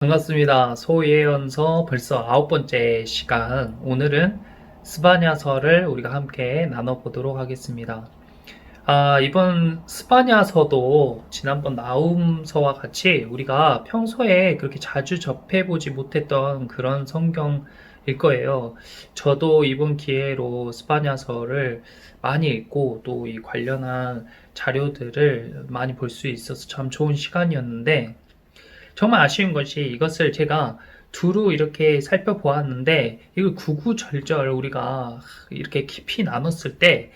반갑습니다. 소예언서 벌써 9번째 시간. 오늘은 스바냐서를 우리가 함께 나눠보도록 하겠습니다. 이번 스바냐서도 지난번 나훔서와 같이 우리가 평소에 그렇게 자주 접해보지 못했던 그런 성경일 거예요. 저도 이번 기회로 스바냐서를 많이 읽고 또 이 관련한 자료들을 많이 볼 수 있어서 참 좋은 시간이었는데, 정말 아쉬운 것이 이것을 제가 두루 이렇게 살펴보았는데, 이걸 구구절절 우리가 이렇게 깊이 나눴을 때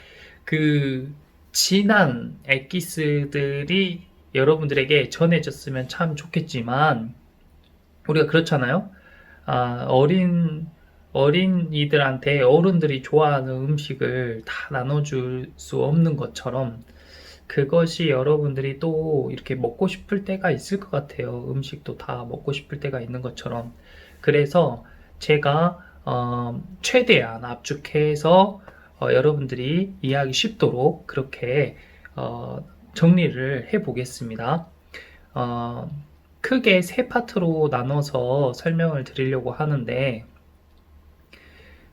그 진한 엑기스들이 여러분들에게 전해졌으면 참 좋겠지만, 우리가 그렇잖아요. 어린이들한테 어른들이 좋아하는 음식을 다 나눠줄 수 없는 것처럼, 그것이 여러분들이 또 이렇게 먹고 싶을 때가 있을 것 같아요. 음식도 다 먹고 싶을 때가 있는 것처럼. 그래서 제가 최대한 압축해서 여러분들이 이해하기 쉽도록 그렇게 정리를 해 보겠습니다. 크게 세 파트로 나눠서 설명을 드리려고 하는데,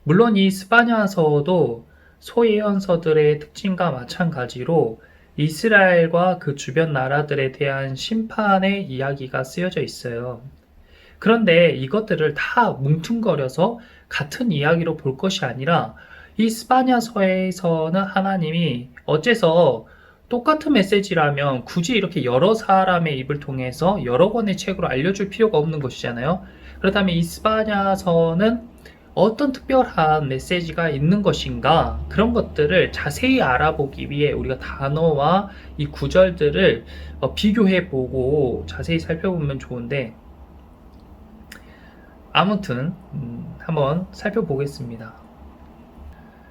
물론 이 스바냐서도 소예언서들의 특징과 마찬가지로 이스라엘과 그 주변 나라들에 대한 심판의 이야기가 쓰여져 있어요. 그런데 이것들을 다 뭉뚱거려서 같은 이야기로 볼 것이 아니라, 이 스바냐서에서는 하나님이 어째서 똑같은 메시지라면 굳이 이렇게 여러 사람의 입을 통해서 여러 권의 책으로 알려줄 필요가 없는 것이잖아요. 그렇다면 이 스바냐서는 어떤 특별한 메시지가 있는 것인가, 그런 것들을 자세히 알아보기 위해 우리가 단어와 이 구절들을 비교해 보고 자세히 살펴보면 좋은데, 아무튼 한번 살펴보겠습니다.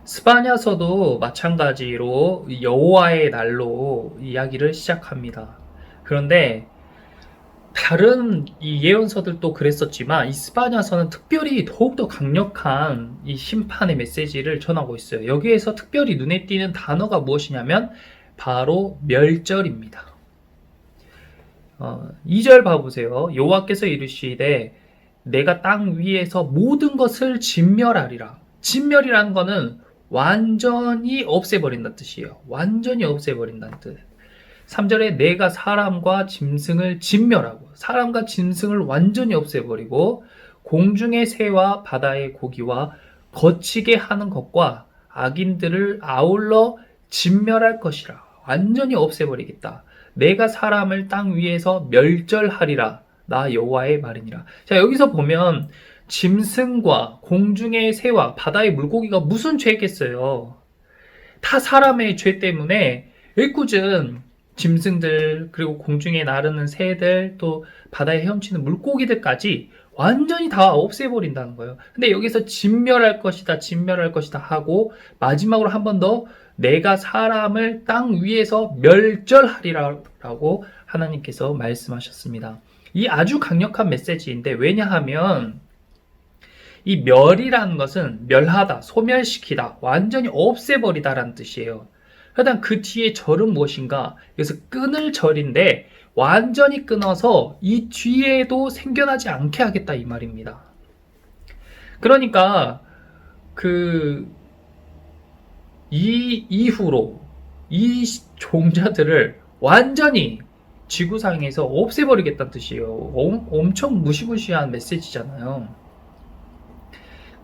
스바냐서도 마찬가지로 여호와의 날로 이야기를 시작합니다. 그런데 다른 이 예언서들도 그랬었지만 이 스바냐서는 특별히 더욱더 강력한 이 심판의 메시지를 전하고 있어요. 여기에서 특별히 눈에 띄는 단어가 무엇이냐면 바로 멸절입니다. 2절 봐보세요. 여호와께서 이르시되 내가 땅 위에서 모든 것을 진멸하리라. 진멸이라는 거는 완전히 없애버린다는 뜻이에요. 완전히 없애버린다는 뜻. 3절에 내가 사람과 짐승을 진멸하고, 사람과 짐승을 완전히 없애버리고 공중의 새와 바다의 고기와 거치게 하는 것과 악인들을 아울러 진멸할 것이라. 완전히 없애버리겠다. 내가 사람을 땅 위에서 멸절하리라. 나 여호와의 말이니라. 자, 여기서 보면 짐승과 공중의 새와 바다의 물고기가 무슨 죄겠어요? 다 사람의 죄 때문에 애꿎은 짐승들, 그리고 공중에 나르는 새들, 또 바다에 헤엄치는 물고기들까지 완전히 다 없애버린다는 거예요. 근데 여기서 진멸할 것이다, 진멸할 것이다 하고 마지막으로 한 번 더 내가 사람을 땅 위에서 멸절하리라고 하나님께서 말씀하셨습니다. 이 아주 강력한 메시지인데, 왜냐하면 이 멸이라는 것은 멸하다, 소멸시키다, 완전히 없애버리다라는 뜻이에요. 일단 그 뒤에 절은 무엇인가? 여기서 끊을 절인데, 완전히 끊어서 이 뒤에도 생겨나지 않게 하겠다 이 말입니다. 그러니까 이 이후로 이 종자들을 완전히 지구상에서 없애버리겠다는 뜻이에요. 엄청 무시무시한 메시지잖아요.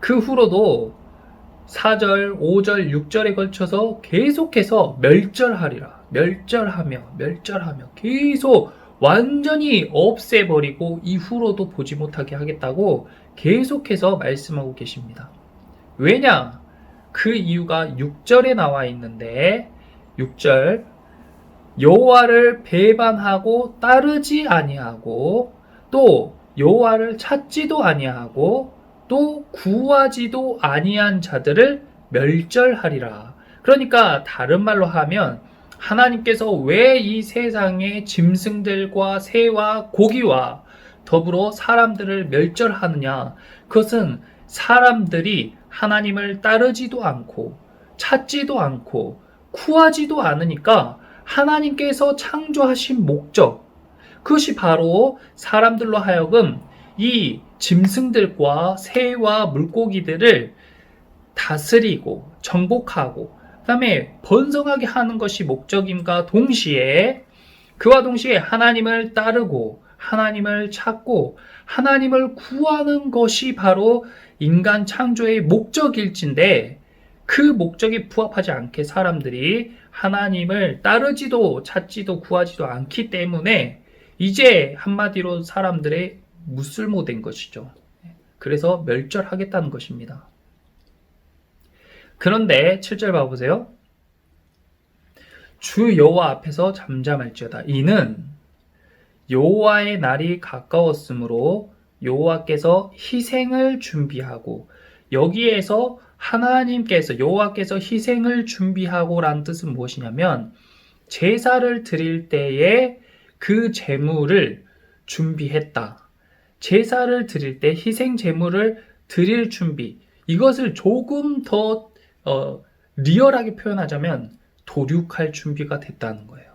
그 후로도 4절, 5절, 6절에 걸쳐서 계속해서 멸절하리라, 멸절하며 계속 완전히 없애버리고 이후로도 보지 못하게 하겠다고 계속해서 말씀하고 계십니다. 왜냐? 그 이유가 6절에 나와 있는데, 6절 여호와를 배반하고 따르지 아니하고 또 여호와를 찾지도 아니하고 또 구하지도 아니한 자들을 멸절하리라. 그러니까 다른 말로 하면 하나님께서 왜 이 세상의 짐승들과 새와 고기와 더불어 사람들을 멸절하느냐? 그것은 사람들이 하나님을 따르지도 않고 찾지도 않고 구하지도 않으니까 하나님께서 창조하신 목적, 그것이 바로 사람들로 하여금 이 짐승들과 새와 물고기들을 다스리고 정복하고 그 다음에 번성하게 하는 것이 목적임과 동시에 그와 동시에 하나님을 따르고 하나님을 찾고 하나님을 구하는 것이 바로 인간 창조의 목적일진데 그 목적에 부합하지 않게 사람들이 하나님을 따르지도 찾지도 구하지도 않기 때문에 이제 한마디로 사람들의 무쓸모된 것이죠. 그래서 멸절하겠다는 것입니다. 그런데 7절 봐보세요. 주 여호와 앞에서 잠잠할지어다. 이는 여호와의 날이 가까웠으므로 여호와께서 희생을 준비하고, 여기에서 하나님께서 여호와께서 희생을 준비하고 라는 뜻은 무엇이냐면 제사를 드릴 때에 그 제물을 준비했다. 제사를 드릴 때 희생 제물을 드릴 준비, 이것을 조금 더 리얼하게 표현하자면 도륙할 준비가 됐다는 거예요.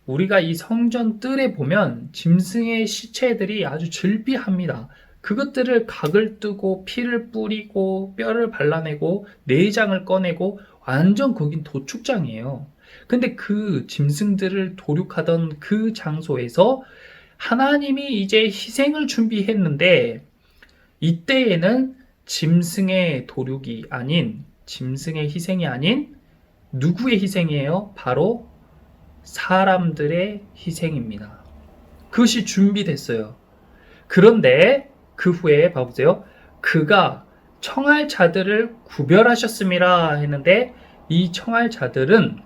우리가 이 성전 뜰에 보면 짐승의 시체들이 아주 즐비합니다. 그것들을 각을 뜨고 피를 뿌리고 뼈를 발라내고 내장을 꺼내고 완전 거긴 도축장이에요. 근데 그 짐승들을 도륙하던 그 장소에서 하나님이 이제 희생을 준비했는데 이때에는 짐승의 도륙이 아닌, 짐승의 희생이 아닌 누구의 희생이에요? 바로 사람들의 희생입니다. 그것이 준비됐어요. 그런데 그 후에 봐보세요. 그가 청할 자들을 구별하셨음이라 했는데 이 청할 자들은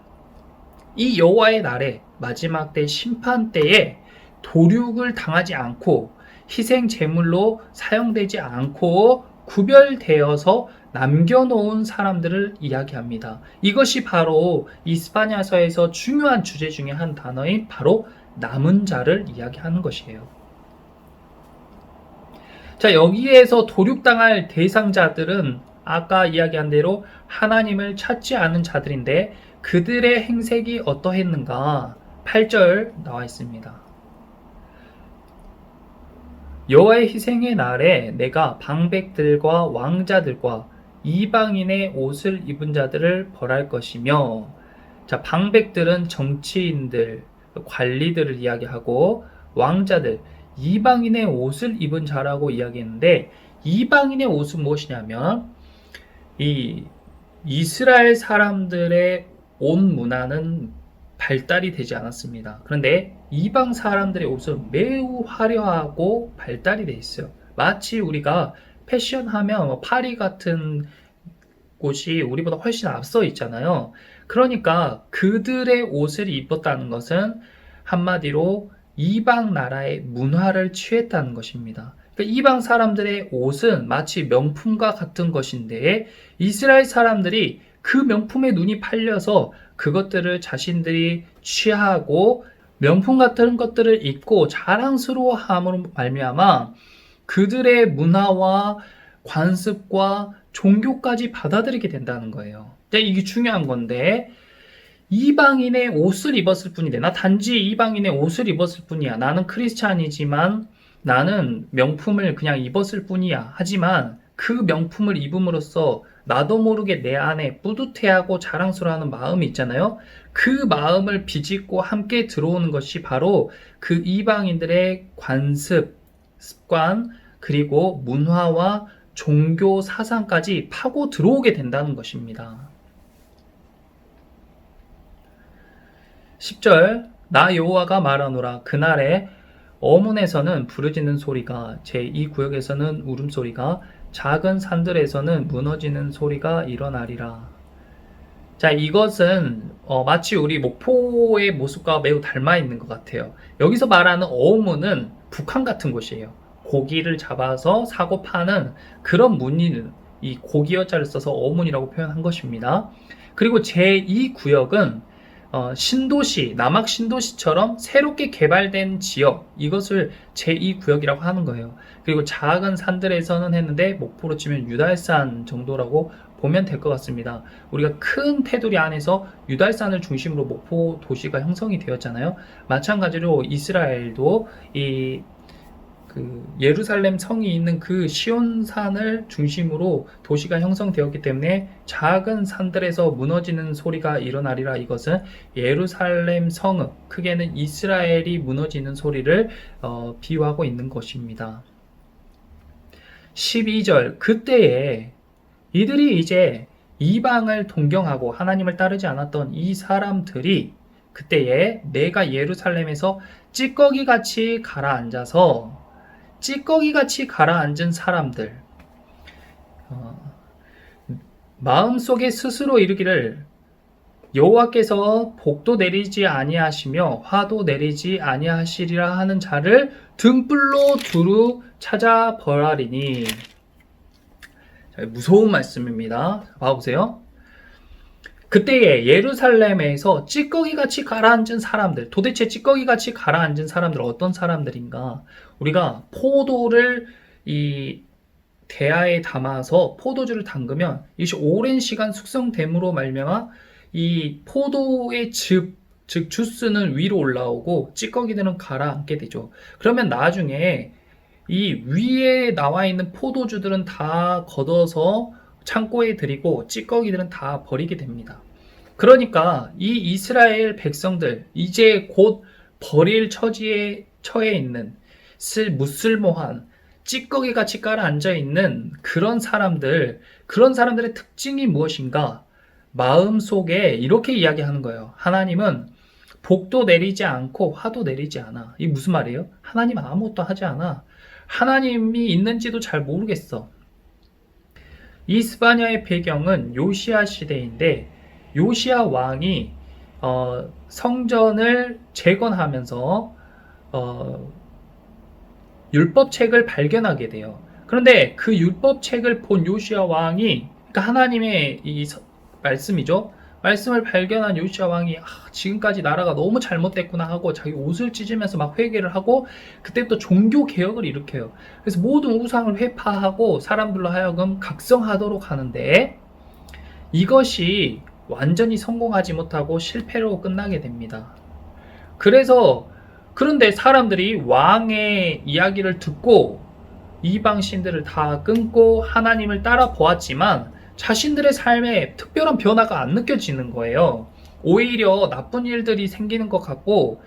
이 여호와의 날에 마지막 때 심판 때에 도륙을 당하지 않고 희생 제물로 사용되지 않고 구별되어서 남겨놓은 사람들을 이야기합니다. 이것이 바로 이스파냐서에서 중요한 주제 중에 한 단어인 바로 남은 자를 이야기하는 것이에요. 자, 여기에서 도륙당할 대상자들은 아까 이야기한 대로 하나님을 찾지 않은 자들인데 그들의 행색이 어떠했는가? 8절 나와 있습니다. 여호와의 희생의 날에 내가 방백들과 왕자들과 이방인의 옷을 입은 자들을 벌할 것이며, 자, 방백들은 정치인들, 관리들을 이야기하고 왕자들, 이방인의 옷을 입은 자라고 이야기했는데 이방인의 옷은 무엇이냐면 이 이스라엘 사람들의 옷 문화는 발달이 되지 않았습니다. 그런데 이방 사람들의 옷은 매우 화려하고 발달이 되어 있어요. 마치 우리가 패션하면 파리 같은 곳이 우리보다 훨씬 앞서 있잖아요. 그러니까 그들의 옷을 입었다는 것은 한마디로 이방 나라의 문화를 취했다는 것입니다. 그러니까 이방 사람들의 옷은 마치 명품과 같은 것인데 이스라엘 사람들이 그 명품에 눈이 팔려서 그것들을 자신들이 취하고 명품 같은 것들을 입고 자랑스러워함으로 말미암아 그들의 문화와 관습과 종교까지 받아들이게 된다는 거예요. 이게 중요한 건데 이방인의 옷을 입었을 뿐인데 나 단지 이방인의 옷을 입었을 뿐이야. 나는 크리스찬이지만 나는 명품을 그냥 입었을 뿐이야. 하지만 그 명품을 입음으로써 나도 모르게 내 안에 뿌듯해하고 자랑스러워하는 마음이 있잖아요. 그 마음을 비집고 함께 들어오는 것이 바로 그 이방인들의 관습, 습관, 그리고 문화와 종교 사상까지 파고 들어오게 된다는 것입니다. 10절 나 여호와가 말하노라. 그날에 어문에서는 부르짖는 소리가, 제2구역에서는 울음소리가, 작은 산들에서는 무너지는 소리가 일어나리라. 자, 이것은 마치 우리 목포의 모습과 매우 닮아 있는 것 같아요. 여기서 말하는 어문은 북한 같은 곳이에요. 고기를 잡아서 사고 파는 그런 문의는 이 고기어자를 써서 어문이라고 표현한 것입니다. 그리고 제2구역은 신도시, 남학 신도시처럼 새롭게 개발된 지역, 이것을 제2구역이라고 하는 거예요. 그리고 작은 산들에서는 했는데 목포로 치면 유달산 정도라고 보면 될 것 같습니다. 우리가 큰 테두리 안에서 유달산을 중심으로 목포 도시가 형성이 되었잖아요. 마찬가지로 이스라엘도 그 예루살렘 성이 있는 그 시온산을 중심으로 도시가 형성되었기 때문에 작은 산들에서 무너지는 소리가 일어나리라. 이것은 예루살렘 성읍, 크게는 이스라엘이 무너지는 소리를 비유하고 있는 것입니다. 12절, 그때에 이들이 이제 이방을 동경하고 하나님을 따르지 않았던 이 사람들이 그때에 내가 예루살렘에서 찌꺼기같이 가라앉은 사람들, 마음속에 스스로 이르기를 여호와께서 복도 내리지 아니하시며 화도 내리지 아니하시리라 하는 자를 등불로 두루 찾아 벌하리니. 무서운 말씀입니다. 봐보세요. 그때에 예루살렘에서 찌꺼기같이 가라앉은 사람들, 도대체 찌꺼기같이 가라앉은 사람들 어떤 사람들인가? 우리가 포도를 이 대야에 담아서 포도주를 담그면 이것이 오랜 시간 숙성됨으로 말미암아 이 포도의 즙, 즉 주스는 위로 올라오고 찌꺼기들은 가라앉게 되죠. 그러면 나중에 이 위에 나와 있는 포도주들은 다 걷어서 창고에 들이고 찌꺼기들은 다 버리게 됩니다. 그러니까 이 이스라엘 백성들, 이제 곧 버릴 처지에 처해 있는 무쓸모한 찌꺼기같이 깔아앉아 있는 그런 사람들의 특징이 무엇인가? 마음속에 이렇게 이야기하는 거예요. 하나님은 복도 내리지 않고 화도 내리지 않아. 이게 무슨 말이에요? 하나님 아무것도 하지 않아. 하나님이 있는지도 잘 모르겠어. 이 스바냐의 배경은 요시야 시대인데, 요시야 왕이 성전을 재건하면서 율법책을 발견하게 돼요. 그런데 그 율법책을 본 요시야 왕이, 그러니까 하나님의 이 말씀이죠. 말씀을 발견한 요시야 왕이 지금까지 나라가 너무 잘못됐구나 하고 자기 옷을 찢으면서 막 회개를 하고, 그때부터 종교 개혁을 일으켜요. 그래서 모든 우상을 회파하고 사람들로 하여금 각성하도록 하는데, 이것이 완전히 성공하지 못하고 실패로 끝나게 됩니다. 그런데 사람들이 왕의 이야기를 듣고 이방 신들을 다 끊고 하나님을 따라 보았지만 자신들의 삶에 특별한 변화가 안 느껴지는 거예요. 오히려 나쁜 일들이 생기는 것 같고,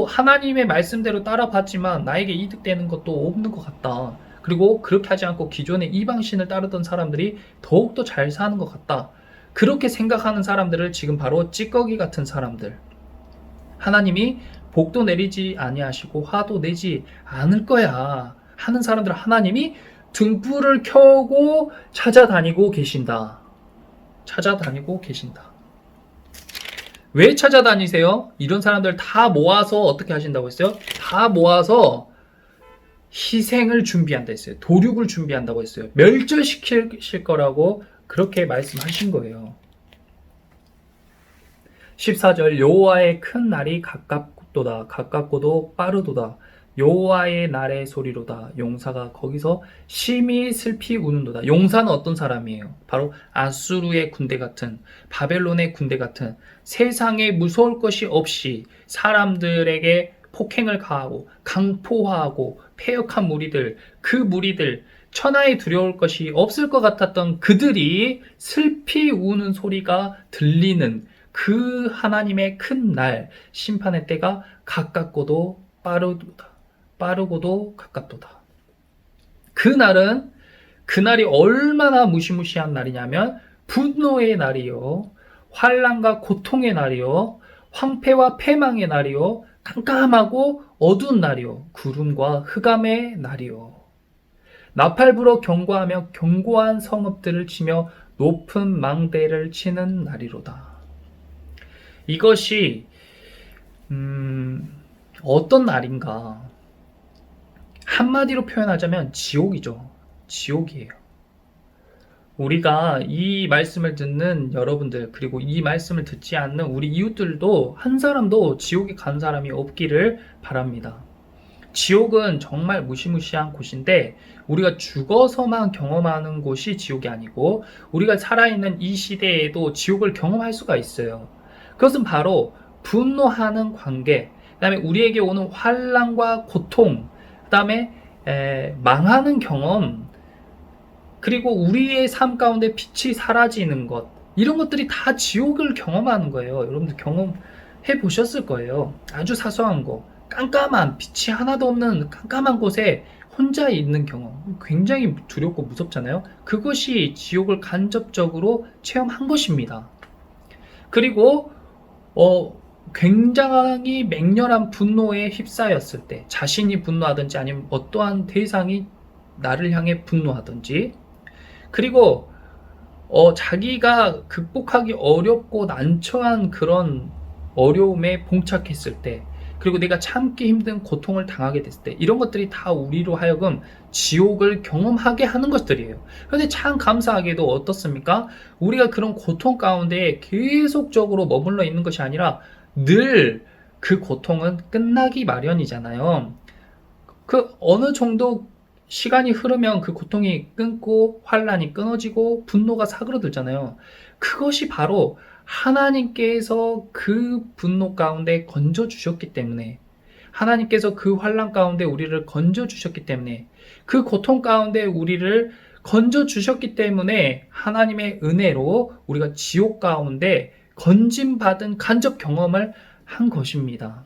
하나님의 말씀대로 따라봤지만 나에게 이득되는 것도 없는 것 같다. 그리고 그렇게 하지 않고 기존의 이방신을 따르던 사람들이 더욱더 잘 사는 것 같다. 그렇게 생각하는 사람들을 지금 바로 찌꺼기 같은 사람들, 하나님이 복도 내리지 아니하시고 화도 내지 않을 거야 하는 사람들, 하나님이 등불을 켜고 찾아다니고 계신다. 왜 찾아다니세요? 이런 사람들 다 모아서 어떻게 하신다고 했어요? 다 모아서 희생을 준비한다 했어요. 도륙을 준비한다고 했어요. 멸절시킬 거라고 그렇게 말씀하신 거예요. 14절, 여호와의 큰 날이 가깝도다. 가깝고도 빠르도다. 여호와의 날의 소리로다. 용사가 거기서 심히 슬피 우는도다. 용사는 어떤 사람이에요? 바로 아수르의 군대 같은, 바벨론의 군대 같은, 세상에 무서울 것이 없이 사람들에게 폭행을 가하고 강포하고 패역한 무리들, 그 무리들, 천하에 두려울 것이 없을 것 같았던 그들이 슬피 우는 소리가 들리는 그 하나님의 큰 날, 심판의 때가 가깝고도 빠르고도 가깝도다. 그날이 얼마나 무시무시한 날이냐면 분노의 날이요, 환난과 고통의 날이요, 황폐와 패망의 날이요, 깜깜하고 어두운 날이요, 구름과 흑암의 날이요, 나팔 불어 경고하며 견고한 성읍들을 치며 높은 망대를 치는 날이로다. 이것이 어떤 날인가? 한마디로 표현하자면 지옥이죠. 지옥이에요. 우리가 이 말씀을 듣는 여러분들, 그리고 이 말씀을 듣지 않는 우리 이웃들도 한 사람도 지옥에 간 사람이 없기를 바랍니다. 지옥은 정말 무시무시한 곳인데, 우리가 죽어서만 경험하는 곳이 지옥이 아니고 우리가 살아있는 이 시대에도 지옥을 경험할 수가 있어요. 그것은 바로 분노하는 관계, 그 다음에 우리에게 오는 환난과 고통, 그 다음에 망하는 경험, 그리고 우리의 삶 가운데 빛이 사라지는 것, 이런 것들이 다 지옥을 경험하는 거예요. 여러분들 경험해 보셨을 거예요. 아주 사소한 거, 깜깜한, 빛이 하나도 없는 깜깜한 곳에 혼자 있는 경험, 굉장히 두렵고 무섭잖아요. 그것이 지옥을 간접적으로 체험한 것입니다. 그리고 굉장히 맹렬한 분노에 휩싸였을 때, 자신이 분노하든지 아니면 어떠한 대상이 나를 향해 분노하든지, 그리고 자기가 극복하기 어렵고 난처한 그런 어려움에 봉착했을 때, 그리고 내가 참기 힘든 고통을 당하게 됐을 때, 이런 것들이 다 우리로 하여금 지옥을 경험하게 하는 것들이에요. 그런데 참 감사하게도 어떻습니까? 우리가 그런 고통 가운데 계속적으로 머물러 있는 것이 아니라 늘 그 고통은 끝나기 마련이잖아요. 그 어느 정도 시간이 흐르면 그 고통이 끊고 환란이 끊어지고 분노가 사그러들잖아요. 그것이 바로 하나님께서 그 분노 가운데 건져 주셨기 때문에, 하나님께서 그 환란 가운데 우리를 건져 주셨기 때문에, 그 고통 가운데 우리를 건져 주셨기 때문에 하나님의 은혜로 우리가 지옥 가운데 건짐받은 간접 경험을 한 것입니다.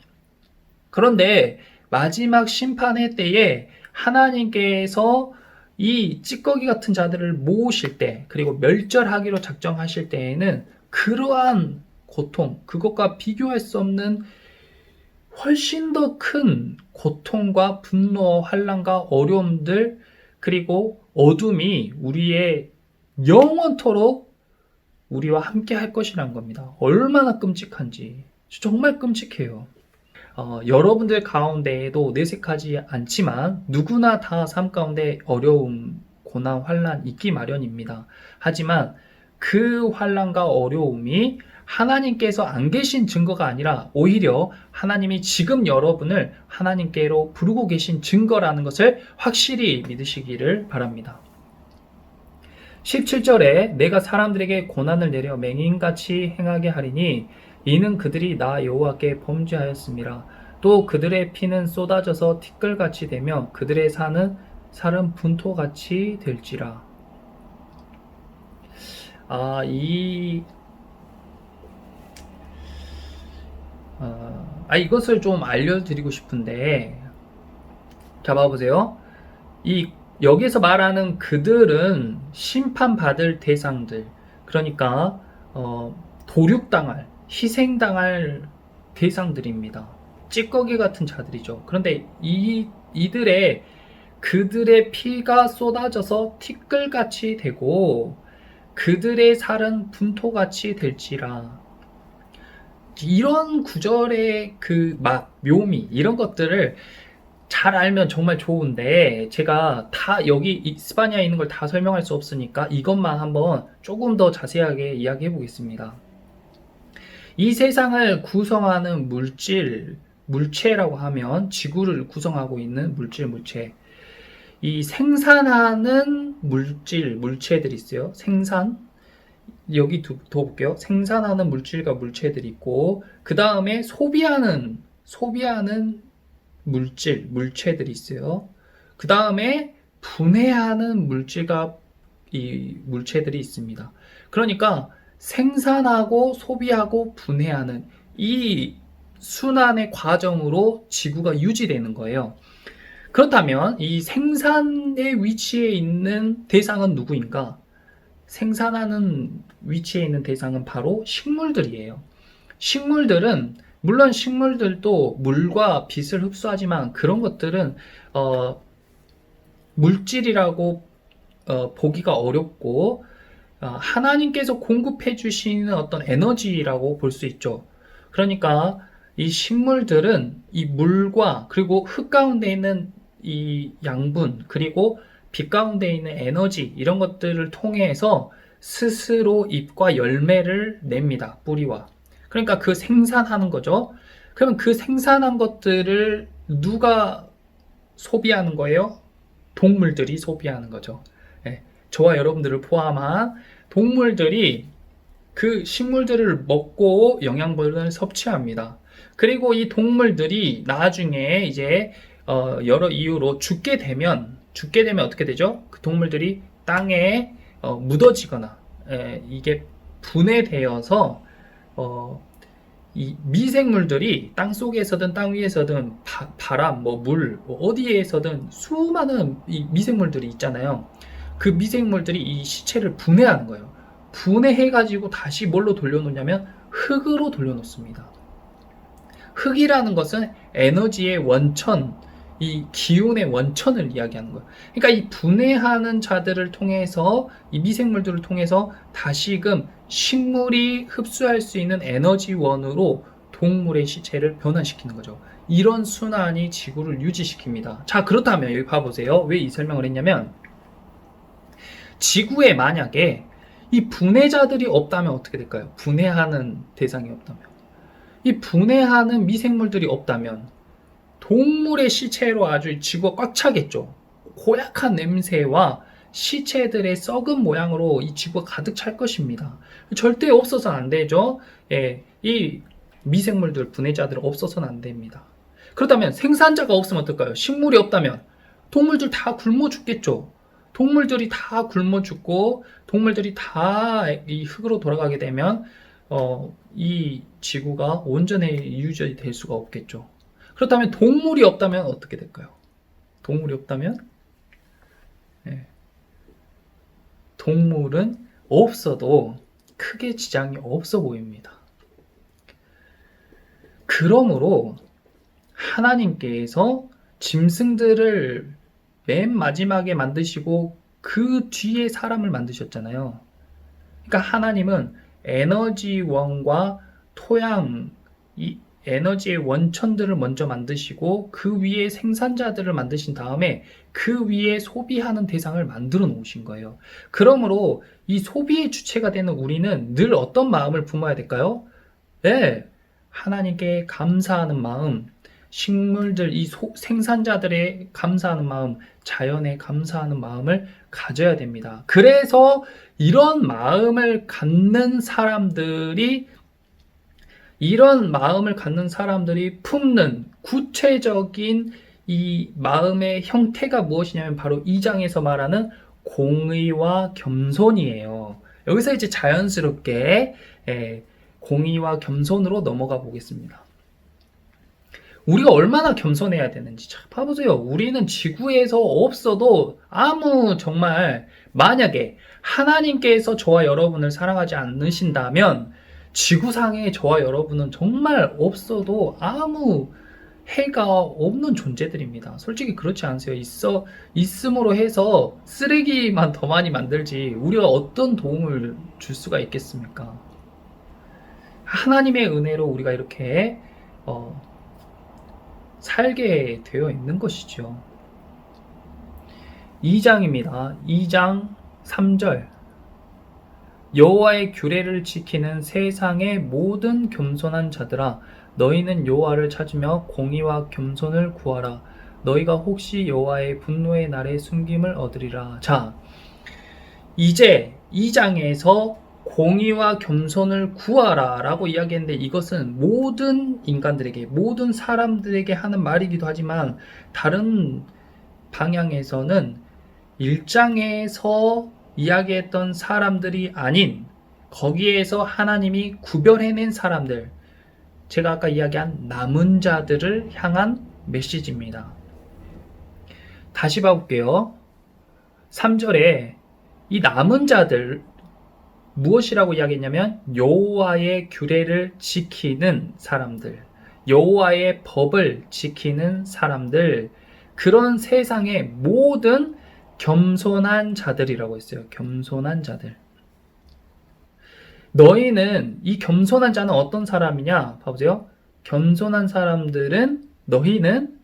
그런데 마지막 심판의 때에 하나님께서 이 찌꺼기 같은 자들을 모으실 때, 그리고 멸절하기로 작정하실 때에는 그러한 고통, 그것과 비교할 수 없는 훨씬 더 큰 고통과 분노, 환난과 어려움들, 그리고 어둠이 우리의 영원토록 우리와 함께 할 것이란 겁니다. 얼마나 끔찍한지. 정말 끔찍해요. 여러분들 가운데에도 내색하지 않지만 누구나 다 삶 가운데 어려움, 고난, 환난 있기 마련입니다. 하지만 그 환난과 어려움이 하나님께서 안 계신 증거가 아니라 오히려 하나님이 지금 여러분을 하나님께로 부르고 계신 증거라는 것을 확실히 믿으시기를 바랍니다. 17절에 내가 사람들에게 고난을 내려 맹인같이 행하게 하리니 이는 그들이 나 여호와께 범죄하였음이라. 또 그들의 피는 쏟아져서 티끌같이 되며 그들의 살은 분토같이 될지라. 이것을 좀 알려드리고 싶은데, 자, 봐보세요. 여기서 말하는 그들은 심판받을 대상들, 그러니까 도륙당할, 희생당할 대상들입니다. 찌꺼기 같은 자들이죠. 그런데 그들의 피가 쏟아져서 티끌같이 되고 그들의 살은 분토같이 될지라. 이런 구절의 그 묘미, 이런 것들을 잘 알면 정말 좋은데, 제가 다 여기 이스파니아에 있는 걸 다 설명할 수 없으니까 이것만 한번 조금 더 자세하게 이야기해 보겠습니다. 이 세상을 구성하는 물체라고 하면 지구를 구성하고 있는 물체. 이 생산하는 물체들이 있어요. 여기 더 볼게요. 생산하는 물질과 물체들이 있고, 그 다음에 소비하는 물체들이 있어요. 그 다음에 분해하는 물체들이 있습니다. 그러니까 생산하고 소비하고 분해하는 이 순환의 과정으로 지구가 유지되는 거예요. 그렇다면 이 생산의 위치에 있는 대상은 누구인가? 생산하는 위치에 있는 대상은 바로 식물들이에요. 물론 식물들도 물과 빛을 흡수하지만 그런 것들은 물질이라고 보기가 어렵고, 하나님께서 공급해 주시는 어떤 에너지라고 볼 수 있죠. 그러니까 이 식물들은 이 물과 그리고 흙 가운데 있는 이 양분, 그리고 빛 가운데 있는 에너지, 이런 것들을 통해서 스스로 잎과 열매를 냅니다. 뿌리와. 그러니까 그 생산하는 거죠. 그러면 그 생산한 것들을 누가 소비하는 거예요? 동물들이 소비하는 거죠. 저와 여러분들을 포함한 동물들이 그 식물들을 먹고 영양분을 섭취합니다. 그리고 이 동물들이 나중에 이제 여러 이유로 죽게 되면 어떻게 되죠? 그 동물들이 땅에 묻어지거나 이게 분해되어서 이 미생물들이 땅 속에서든 땅 위에서든 바람, 물, 어디에서든 수많은 이 미생물들이 있잖아요. 그 미생물들이 이 시체를 분해하는 거예요. 분해해가지고 다시 뭘로 돌려놓냐면 흙으로 돌려놓습니다. 흙이라는 것은 에너지의 원천, 이 기운의 원천을 이야기하는 거예요. 그러니까 이 분해하는 자들을 통해서, 이 미생물들을 통해서 다시금 식물이 흡수할 수 있는 에너지원으로 동물의 시체를 변환시키는 거죠. 이런 순환이 지구를 유지시킵니다. 자, 그렇다면 여기 봐보세요. 왜 이 설명을 했냐면, 지구에 만약에 이 분해자들이 없다면 어떻게 될까요? 분해하는 대상이 없다면. 이 분해하는 미생물들이 없다면 동물의 시체로 아주 지구가 꽉 차겠죠. 고약한 냄새와 시체들의 썩은 모양으로 이 지구가 가득 찰 것입니다. 절대 없어서는 안 되죠. 예, 이 미생물들, 분해자들 없어서는 안 됩니다. 그렇다면 생산자가 없으면 어떨까요? 식물이 없다면 동물들 다 굶어 죽겠죠. 동물들이 다 굶어 죽고 동물들이 다 이 흙으로 돌아가게 되면 이 지구가 온전히 유지될 수가 없겠죠. 그렇다면 동물이 없다면 어떻게 될까요? 동물이 없다면 동물은 없어도 크게 지장이 없어 보입니다. 그러므로 하나님께서 짐승들을 맨 마지막에 만드시고 그 뒤에 사람을 만드셨잖아요. 그러니까 하나님은 에너지원과 토양, 이 에너지의 원천들을 먼저 만드시고 그 위에 생산자들을 만드신 다음에 그 위에 소비하는 대상을 만들어 놓으신 거예요. 그러므로 이 소비의 주체가 되는 우리는 늘 어떤 마음을 품어야 될까요? 네, 하나님께 감사하는 마음, 식물들, 이 생산자들의 감사하는 마음, 자연에 감사하는 마음을 가져야 됩니다. 그래서 이런 마음을 갖는 사람들이 품는 구체적인 이 마음의 형태가 무엇이냐면 바로 이 장에서 말하는 공의와 겸손이에요. 여기서 이제 자연스럽게 공의와 겸손으로 넘어가 보겠습니다. 우리가 얼마나 겸손해야 되는지 잘 봐보세요. 우리는 지구에서 없어도 정말 만약에 하나님께서 저와 여러분을 사랑하지 않으신다면 지구상에 저와 여러분은 정말 없어도 아무 해가 없는 존재들입니다. 솔직히 그렇지 않으세요? 있음으로 해서 쓰레기만 더 많이 만들지 우리가 어떤 도움을 줄 수가 있겠습니까? 하나님의 은혜로 우리가 이렇게 살게 되어 있는 것이죠. 2장입니다. 2장 3절. 여호와의 규례를 지키는 세상의 모든 겸손한 자들아, 너희는 여호와를 찾으며 공의와 겸손을 구하라. 너희가 혹시 여호와의 분노의 날에 숨김을 얻으리라. 자, 이제 2장에서 공의와 겸손을 구하라 라고 이야기했는데, 이것은 모든 인간들에게, 모든 사람들에게 하는 말이기도 하지만 다른 방향에서는 1장에서 이야기했던 사람들이 아닌 거기에서 하나님이 구별해낸 사람들, 제가 아까 이야기한 남은 자들을 향한 메시지입니다. 다시 봐볼게요. 3절에 이 남은 자들 무엇이라고 이야기했냐면 여호와의 규례를 지키는 사람들, 여호와의 법을 지키는 사람들, 그런 세상의 모든 겸손한 자들이라고 했어요. 겸손한 자들. 너희는, 이 겸손한 자는 어떤 사람이냐? 봐보세요. 겸손한 사람들은, 너희는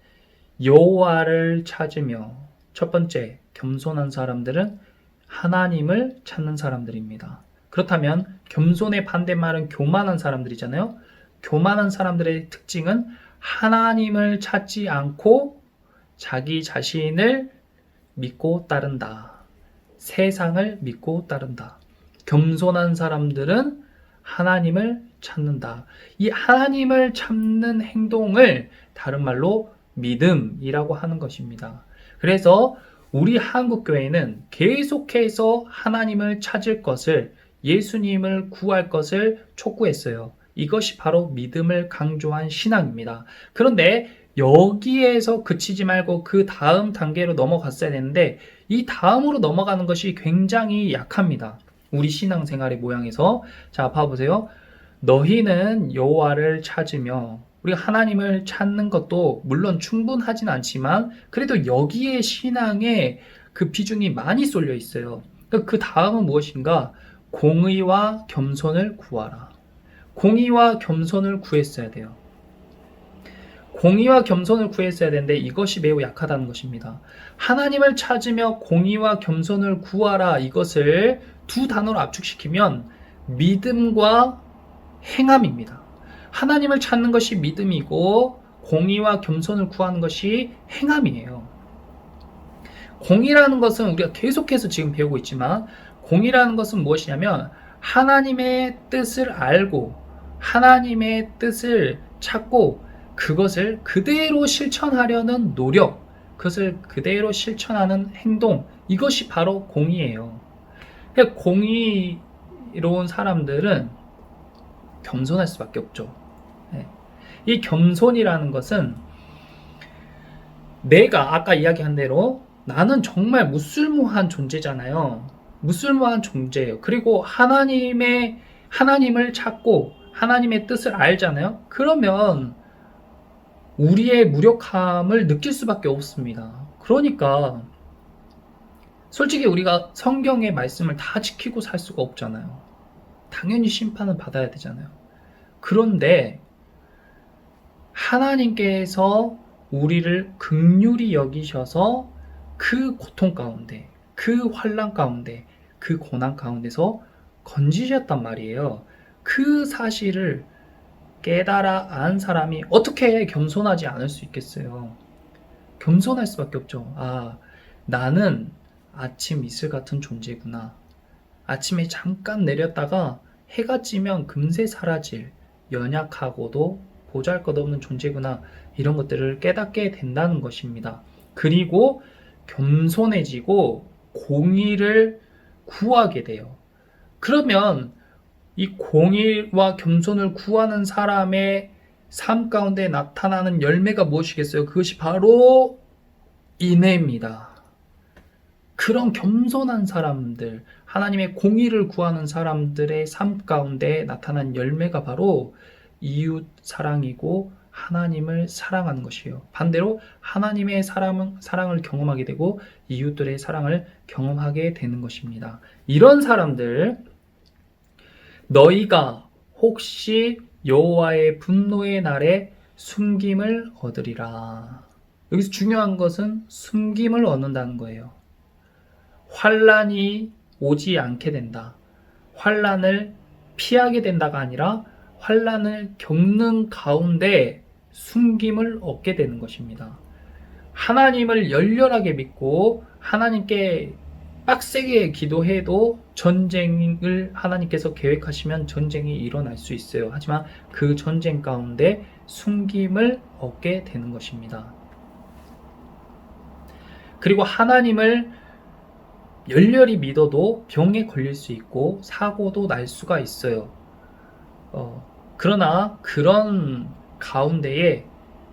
여호와를 찾으며, 첫 번째, 겸손한 사람들은 하나님을 찾는 사람들입니다. 그렇다면 겸손의 반대말은 교만한 사람들이잖아요. 교만한 사람들의 특징은 하나님을 찾지 않고 자기 자신을 믿고 따른다. 세상을 믿고 따른다. 겸손한 사람들은 하나님을 찾는다. 이 하나님을 찾는 행동을 다른 말로 믿음이라고 하는 것입니다. 그래서 우리 한국교회는 계속해서 하나님을 찾을 것을, 예수님을 구할 것을 촉구했어요. 이것이 바로 믿음을 강조한 신앙입니다. 그런데 여기에서 그치지 말고 그 다음 단계로 넘어갔어야 되는데, 이 다음으로 넘어가는 것이 굉장히 약합니다. 우리 신앙생활의 모양에서. 자, 봐보세요. 너희는 여호와를 찾으며, 우리가 하나님을 찾는 것도 물론 충분하진 않지만 그래도 여기에 신앙에 그 비중이 많이 쏠려 있어요. 그 다음은 무엇인가? 공의와 겸손을 구하라. 공의와 겸손을 구했어야 돼요. 공의와 겸손을 구했어야 되는데 이것이 매우 약하다는 것입니다. 하나님을 찾으며 공의와 겸손을 구하라, 이것을 두 단어로 압축시키면 믿음과 행함입니다. 하나님을 찾는 것이 믿음이고 공의와 겸손을 구하는 것이 행함이에요. 공의라는 것은 우리가 계속해서 지금 배우고 있지만, 공의라는 것은 무엇이냐면 하나님의 뜻을 알고 하나님의 뜻을 찾고 그것을 그대로 실천하려는 노력, 그것을 그대로 실천하는 행동, 이것이 바로 공의예요. 공의로운 사람들은 겸손할 수밖에 없죠. 이 겸손이라는 것은 내가 아까 이야기한 대로 나는 정말 무쓸모한 존재잖아요. 무쓸모한 존재예요. 그리고 하나님을 찾고 하나님의 뜻을 알잖아요. 그러면 우리의 무력함을 느낄 수밖에 없습니다. 그러니까 솔직히 우리가 성경의 말씀을 다 지키고 살 수가 없잖아요. 당연히 심판은 받아야 되잖아요. 그런데 하나님께서 우리를 긍휼히 여기셔서 그 고통 가운데, 그 환난 가운데, 그 고난 가운데서 건지셨단 말이에요. 그 사실을 깨달아 안 사람이 어떻게 겸손하지 않을 수 있겠어요? 겸손할 수밖에 없죠. 아, 나는 아침 이슬 같은 존재구나. 아침에 잠깐 내렸다가 해가 찌면 금세 사라질 연약하고도 보잘것없는 존재구나. 이런 것들을 깨닫게 된다는 것입니다. 그리고 겸손해지고 공의를 구하게 돼요. 그러면 이 공의와 겸손을 구하는 사람의 삶 가운데 나타나는 열매가 무엇이겠어요? 그것이 바로 인애입니다. 그런 겸손한 사람들, 하나님의 공의를 구하는 사람들의 삶 가운데 나타난 열매가 바로 이웃 사랑이고 하나님을 사랑하는 것이에요. 반대로 하나님의 사랑을 경험하게 되고 이웃들의 사랑을 경험하게 되는 것입니다. 이런 사람들, 너희가 혹시 여호와의 분노의 날에 숨김을 얻으리라. 여기서 중요한 것은 숨김을 얻는다는 거예요. 환난이 오지 않게 된다. 환난을 피하게 된다가 아니라 환난을 겪는 가운데 숨김을 얻게 되는 것입니다. 하나님을 열렬하게 믿고 하나님께 빡세게 기도해도 전쟁을 하나님께서 계획하시면 전쟁이 일어날 수 있어요. 하지만 그 전쟁 가운데 숨김을 얻게 되는 것입니다. 그리고 하나님을 열렬히 믿어도 병에 걸릴 수 있고 사고도 날 수가 있어요. 그러나 그런 가운데에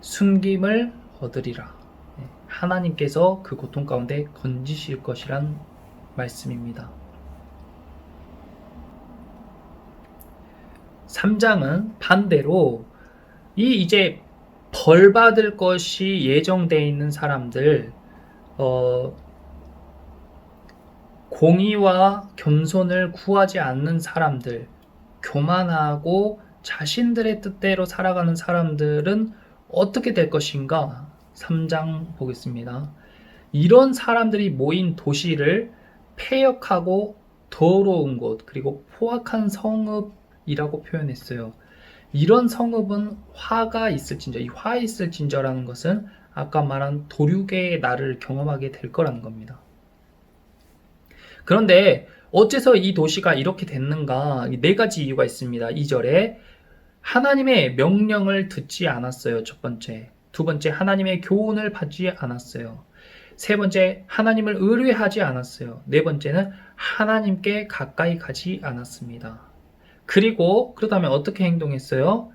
숨김을 얻으리라. 하나님께서 그 고통 가운데 건지실 것이란 말씀입니다. 3장은 반대로 이제 벌 받을 것이 예정되어 있는 사람들, 공의와 겸손을 구하지 않는 사람들, 교만하고 자신들의 뜻대로 살아가는 사람들은 어떻게 될 것인가? 3장 보겠습니다. 이런 사람들이 모인 도시를 패역하고 더러운 곳, 그리고 포악한 성읍이라고 표현했어요. 이런 성읍은 화가 있을진저, 이 화 있을진저라는 것은 아까 말한 도륙의 날을 경험하게 될 거라는 겁니다. 그런데 어째서 이 도시가 이렇게 됐는가? 4가지 이유가 있습니다. 2절에 하나님의 명령을 듣지 않았어요. 첫 번째. 두 번째, 하나님의 교훈을 받지 않았어요. 세 번째, 하나님을 의뢰하지 않았어요. 네 번째는 하나님께 가까이 가지 않았습니다. 그리고 그렇다면 어떻게 행동했어요?